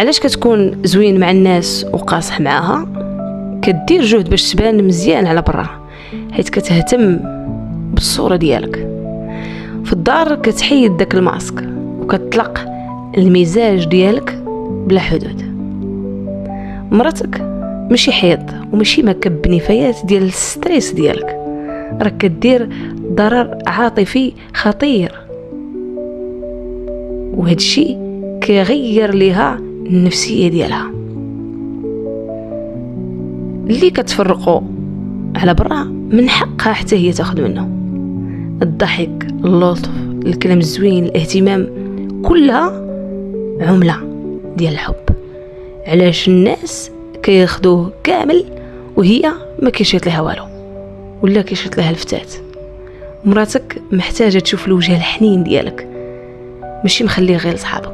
علاش كتكون زوين مع الناس وقاصح معاها؟ كدير جهد باش تبان مزيان على برا، حيت كتهتم بالصورة ديالك. في الدار كتحيد داك الماسك وكتطلق المزاج ديالك بلا حدود. مراتك ماشي حيض وماشي مكب نفايات ديال الستريس ديالك، راك كدير ضرر عاطفي خطير، وهذا الشيء كيغير ليها النفسيه ديالها. اللي كتفرقوا على برا من حقها حتى هي تاخذ منه. الضحك، اللطف، الكلام الزوين، الاهتمام، كلها عمله ديال الحب. علاش الناس كياخذوه كامل وهي ما كيشيط لها والو، ولا كيشيط لها الفتات؟ مراتك محتاجه تشوف الوجه الحنين ديالك، ماشي مخليه غير لصحابك.